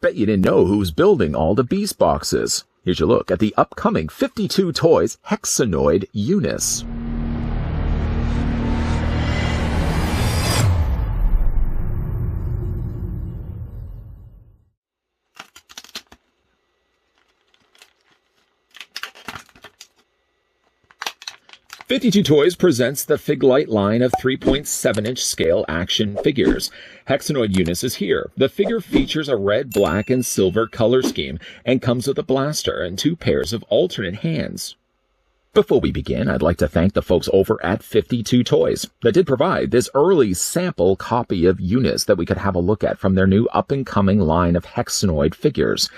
Bet you didn't know who's building all the Beast boxes. Here's your look at the upcoming 52 Toys Hexanoid Unus. "52 Toys presents the Figlight line of 3.7-inch scale action figures. Hexanoid Unus is here. The figure features a red, black, and silver color scheme and comes with a blaster and 2 pairs of alternate hands." Before we begin, I'd like to thank the folks over at 52 Toys that did provide this early sample copy of Unus that we could have a look at from their new up-and-coming line of Hexanoid figures.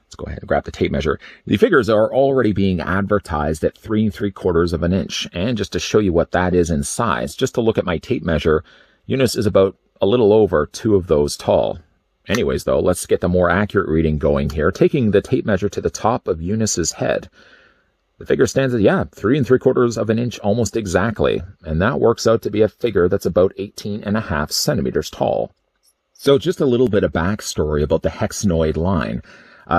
Let's go ahead and grab the tape measure. The figures are already being advertised at 3 3/4 of an inch. And just to show you what that is in size, just to look at my tape measure, Unus is about a little over 2 of those tall. Anyways, though, let's get the more accurate reading going here. Taking the tape measure to the top of Unus's head, the figure stands at, 3 3/4 of an inch almost exactly. And that works out to be a figure that's about 18.5 centimeters tall. So just a little bit of backstory about the Hexanoid line.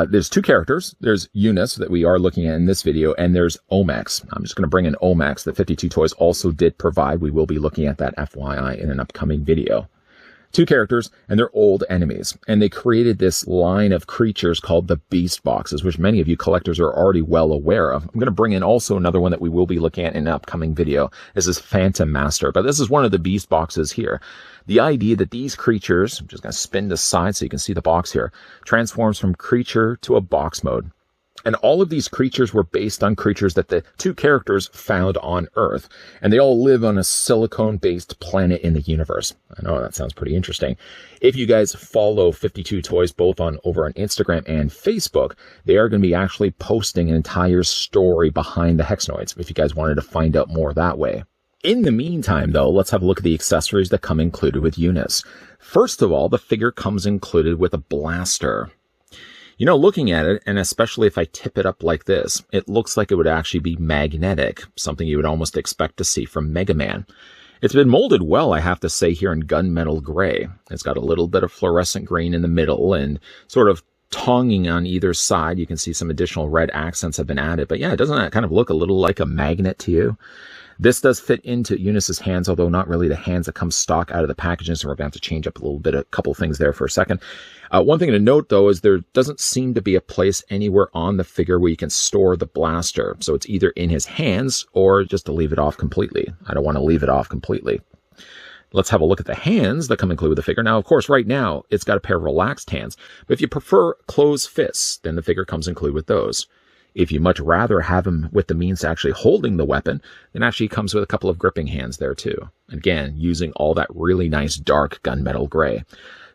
There's 2 characters. There's Unus that we are looking at in this video, and there's Omex. I'm just going to bring in Omex that 52 Toys also did provide. We will be looking at that FYI in an upcoming video. 2 characters, and they're old enemies. And they created this line of creatures called the Beast boxes, which many of you collectors are already well aware of. I'm going to bring in also another one that we will be looking at in an upcoming video. This is Phantom Master, but this is one of the Beast boxes here. The idea that these creatures, I'm just going to spin this side so you can see the box here, transforms from creature to a box mode. And all of these creatures were based on creatures that the 2 characters found on Earth. And they all live on a silicone-based planet in the universe. I know that sounds pretty interesting. If you guys follow 52 Toys both over on Instagram and Facebook, they are going to be actually posting an entire story behind the Hexanoids, if you guys wanted to find out more that way. In the meantime, though, let's have a look at the accessories that come included with Unus. First of all, the figure comes included with a blaster. You know, looking at it, and especially if I tip it up like this, it looks like it would actually be magnetic, something you would almost expect to see from Mega Man. It's been molded well, I have to say, here in gunmetal gray. It's got a little bit of fluorescent green in the middle and sort of tonguing on either side. You can see some additional red accents have been added. But yeah, doesn't that kind of look a little like a magnet to you? This does fit into Unus's hands, although not really the hands that come stock out of the packaging, so we're going to have to change up a couple things there for a second. One thing to note, though, is there doesn't seem to be a place anywhere on the figure where you can store the blaster. So it's either in his hands or just to leave it off completely. I don't want to leave it off completely. Let's have a look at the hands that come included with the figure. Now, of course, right now, it's got a pair of relaxed hands. But if you prefer closed fists, then the figure comes included with those. If you much rather have him with the means to actually holding the weapon, then actually comes with a couple of gripping hands there too. Again, using all that really nice dark gunmetal gray.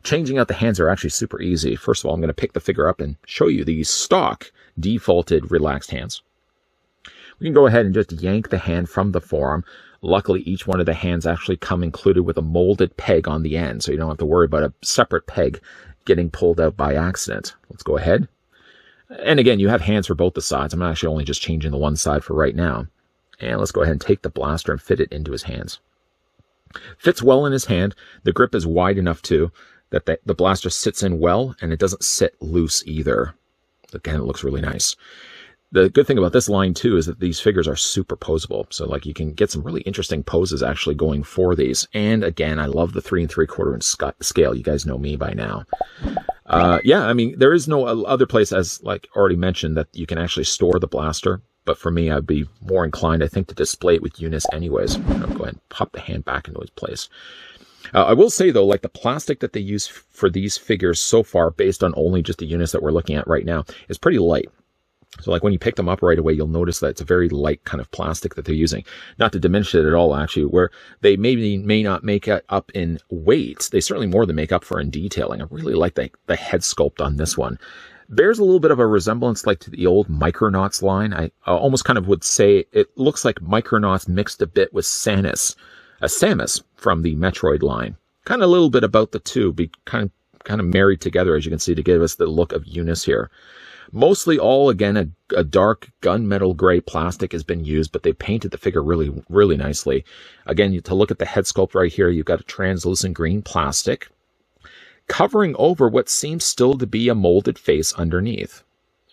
Changing out the hands are actually super easy. First of all, I'm going to pick the figure up and show you the stock defaulted relaxed hands. We can go ahead and just yank the hand from the forearm. Luckily, each one of the hands actually come included with a molded peg on the end, so you don't have to worry about a separate peg getting pulled out by accident. Let's go ahead. And again, you have hands for both the sides. I'm actually only just changing the one side for right now. And let's go ahead and take the blaster and fit it into his hands. Fits well in his hand. The grip is wide enough, too, that the blaster sits in well, and it doesn't sit loose either. Again, it looks really nice. The good thing about this line, too, is that these figures are superposable. So, like, you can get some really interesting poses actually going for these. And, again, I love the 3 3/4 inch scale. You guys know me by now. Yeah, I mean, there is no other place, as like already mentioned, that you can actually store the blaster. But for me, I'd be more inclined, I think, to display it with Unus anyways. I'll go ahead and pop the hand back into its place. I will say, though, like the plastic that they use for these figures so far, based on only just the Unus that we're looking at right now, is pretty light. So like when you pick them up right away, you'll notice that it's a very light kind of plastic that they're using. Not to diminish it at all, actually, where they may not make it up in weight. They certainly more than make up for in detailing. I really like the head sculpt on this one. Bears a little bit of a resemblance like to the old Micronauts line. I almost kind of would say it looks like Micronauts mixed a bit with Samus from the Metroid line. Kind of a little bit about the two, be kind of married together, as you can see, to give us the look of Unus here. Mostly all, again, a dark gunmetal gray plastic has been used, but they painted the figure really, really nicely. Again, to look at the head sculpt right here, you've got a translucent green plastic. covering over what seems still to be a molded face underneath.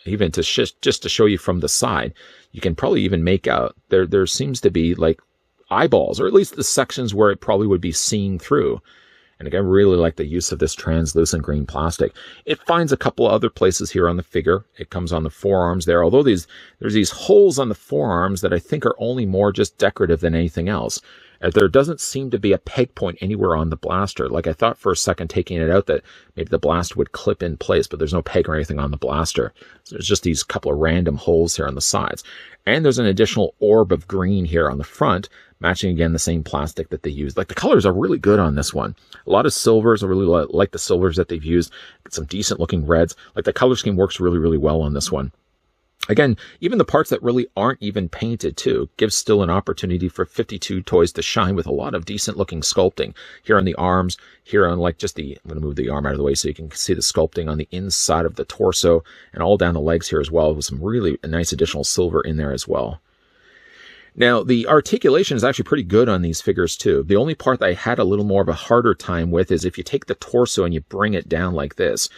Even to just to show you from the side, you can probably even make out there seems to be like eyeballs, or at least the sections where it probably would be seen through. And again, I really like the use of this translucent green plastic. It finds a couple of other places here on the figure. It comes on the forearms there, although there's these holes on the forearms that I think are only more just decorative than anything else. There doesn't seem to be a peg point anywhere on the blaster. Like I thought for a second taking it out that maybe the blaster would clip in place, but there's no peg or anything on the blaster. So there's just these couple of random holes here on the sides. And there's an additional orb of green here on the front, matching again the same plastic that they used. Like the colors are really good on this one. A lot of silvers. I really like the silvers that they've used. Some decent looking reds. Like the color scheme works really, really well on this one. Again, even the parts that really aren't even painted too gives still an opportunity for 52 toys to shine with a lot of decent looking sculpting here on the arms, here on like just I'm going to move the arm out of the way so you can see the sculpting on the inside of the torso and all down the legs here as well, with some really nice additional silver in there as well. Now, the articulation is actually pretty good on these figures too. The only part that I had a little more of a harder time with is if you take the torso and you bring it down like this.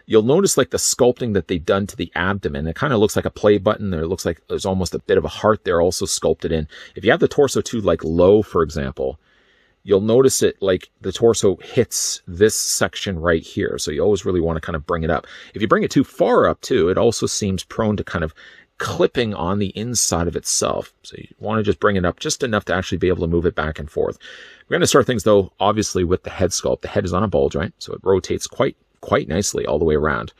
You'll notice like the sculpting that they've done to the abdomen. It kind of looks like a play button. There looks like there's almost a bit of a heart there also sculpted in. If you have the torso too like low, for example, you'll notice it like the torso hits this section right here. So you always really want to kind of bring it up. If you bring it too far up too, it also seems prone to kind of clipping on the inside of itself. So you want to just bring it up just enough to actually be able to move it back and forth. We're going to start things though, obviously with the head sculpt. The head is on a ball joint, so it rotates quite nicely all the way around.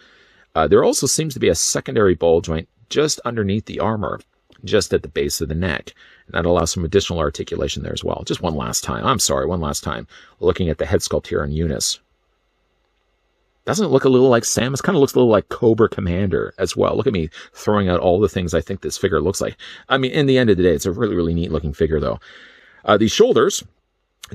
There also seems to be a secondary ball joint just underneath the armor, just at the base of the neck. And that allows some additional articulation there as well. Just one last time. One last time. Looking at the head sculpt here on Unus. Doesn't it look a little like Samus? Kind of looks a little like Cobra Commander as well. Look at me throwing out all the things I think this figure looks like. I mean, in the end of the day, it's a really, really neat looking figure though. These shoulders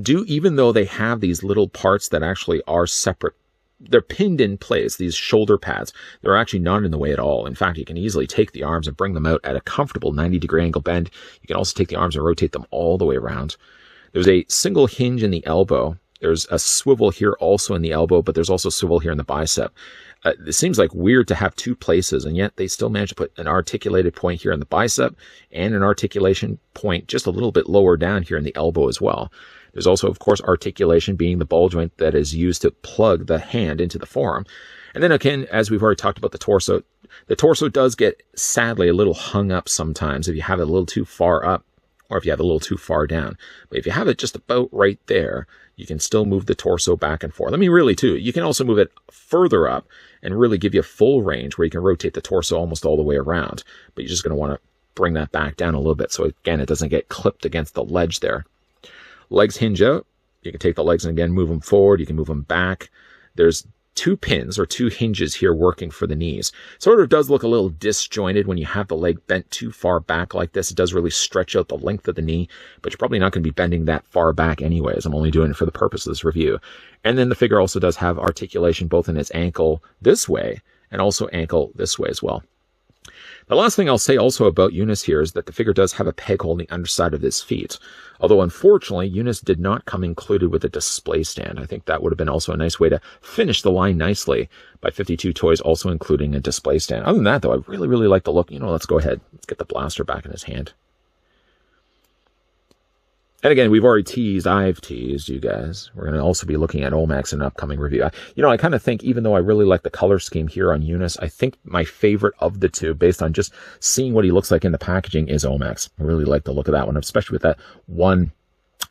even though they have these little parts that actually are separate, they're pinned in place, these shoulder pads. They're actually not in the way at all. In fact, you can easily take the arms and bring them out at a comfortable 90-degree angle bend. You can also take the arms and rotate them all the way around. There's a single hinge in the elbow. There's a swivel here also in the elbow, but there's also swivel here in the bicep. It seems like weird to have two places, and yet they still manage to put an articulated point here in the bicep and an articulation point just a little bit lower down here in the elbow as well. There's also, of course, articulation being the ball joint that is used to plug the hand into the forearm. And then again, as we've already talked about the torso does get, sadly, a little hung up sometimes if you have it a little too far up or if you have it a little too far down. But if you have it just about right there, you can still move the torso back and forth. I mean, really, too. You can also move it further up and really give you a full range where you can rotate the torso almost all the way around. But you're just going to want to bring that back down a little bit so, again, it doesn't get clipped against the ledge there. Legs hinge out. You can take the legs and again move them forward. You can move them back. There's two pins or two hinges here working for the knees. Sort of does look a little disjointed when you have the leg bent too far back like this. It does really stretch out the length of the knee, but you're probably not going to be bending that far back anyways. I'm only doing it for the purpose of this review. And then the figure also does have articulation both in its ankle this way and also ankle this way as well. The last thing I'll say also about Unus here is that the figure does have a peg hole on the underside of his feet. Although, unfortunately, Unus did not come included with a display stand. I think that would have been also a nice way to finish the line nicely by 52 Toys also including a display stand. Other than that, though, I really, really like the look. You know, let's go ahead. Let's get the blaster back in his hand. And again, I've teased you guys. We're going to also be looking at Omax in an upcoming review. I kind of think, even though I really like the color scheme here on Unus, I think my favorite of the two, based on just seeing what he looks like in the packaging, is Omax. I really like the look of that one, especially with that one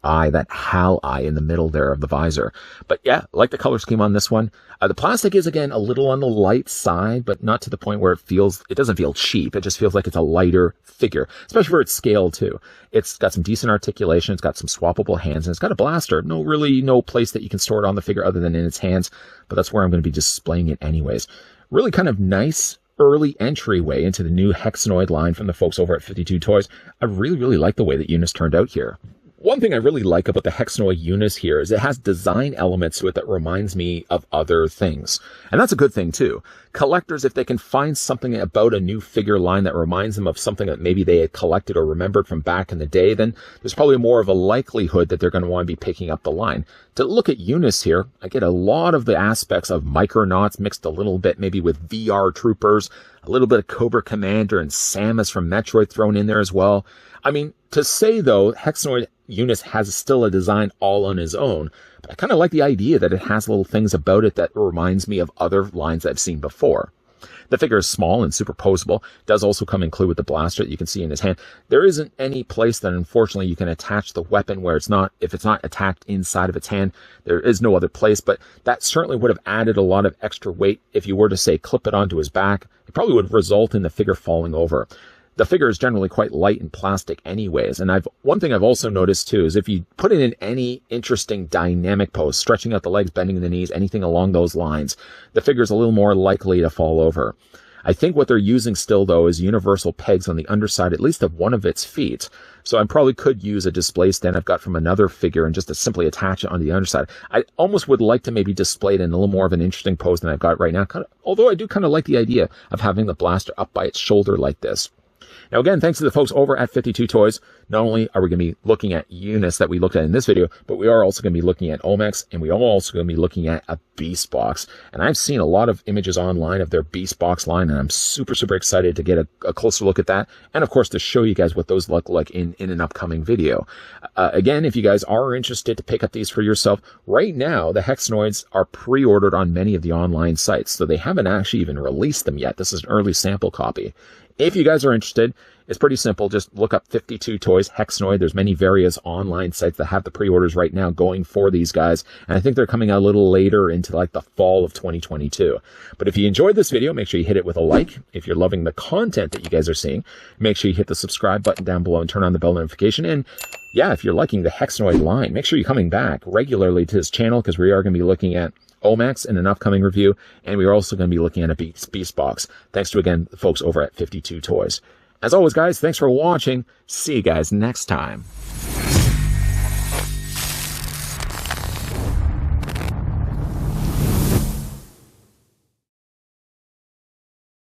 eye, that HAL eye in the middle there of the visor. But yeah, I like the color scheme on this one. The plastic is, again, a little on the light side, but not to the point where it doesn't feel cheap. It just feels like it's a lighter figure, especially for its scale too. It's got some decent articulation. It's got some swappable hands, and it's got a blaster. No place that you can store it on the figure other than in its hands, but that's where I'm going to be displaying it anyways. Really kind of nice early entryway into the new Hexanoid line from the folks over at 52 Toys. I really, really like the way that Unus turned out here. One thing I really like about the Hexanoid Unus here is it has design elements to it that reminds me of other things. And that's a good thing too. Collectors, if they can find something about a new figure line that reminds them of something that maybe they had collected or remembered from back in the day, then there's probably more of a likelihood that they're going to want to be picking up the line. To look at Unus here, I get a lot of the aspects of Micronauts mixed a little bit maybe with VR Troopers, a little bit of Cobra Commander and Samus from Metroid thrown in there as well. I mean, to say though, Hexanoid Unus has still a design all on his own, but I kind of like the idea that it has little things about it that reminds me of other lines I've seen before. The figure is small and superposable. It does also come included with the blaster that you can see in his hand. There isn't any place that unfortunately you can attach the weapon where if it's not attached inside of its hand, there is no other place, but that certainly would have added a lot of extra weight if you were to say clip it onto his back. It probably would result in the figure falling over. The figure is generally quite light and plastic anyways, and one thing I've also noticed too is if you put it in any interesting dynamic pose, stretching out the legs, bending the knees, anything along those lines, the figure's a little more likely to fall over. I think what they're using still though is universal pegs on the underside, at least of one of its feet. So I probably could use a display stand I've got from another figure and just to simply attach it on the underside. I almost would like to maybe display it in a little more of an interesting pose than I've got right now, although I do kind of like the idea of having the blaster up by its shoulder like this. Now, again, thanks to the folks over at 52 Toys. Not only are we going to be looking at Unus that we looked at in this video, but we are also going to be looking at Omex, and we are also going to be looking at a Beast Box. And I've seen a lot of images online of their Beast Box line, and I'm super, super excited to get a closer look at that. And, of course, to show you guys what those look like in an upcoming video. Again, if you guys are interested to pick up these for yourself, right now, the Hexanoids are pre-ordered on many of the online sites, so they haven't actually even released them yet. This is an early sample copy. If you guys are interested, it's pretty simple. Just look up 52 Toys Hexanoid. There's many various online sites that have the pre-orders right now going for these guys. And I think they're coming out a little later into like the fall of 2022. But if you enjoyed this video, make sure you hit it with a like. If you're loving the content that you guys are seeing, make sure you hit the subscribe button down below and turn on the bell notification. And yeah, if you're liking the Hexanoid line, make sure you're coming back regularly to this channel because we are going to be looking at Omex in an upcoming review, and we're also going to be looking at a Beast Box. Thanks to, again, the folks over at 52 Toys. As always, guys, thanks for watching. See you guys next time.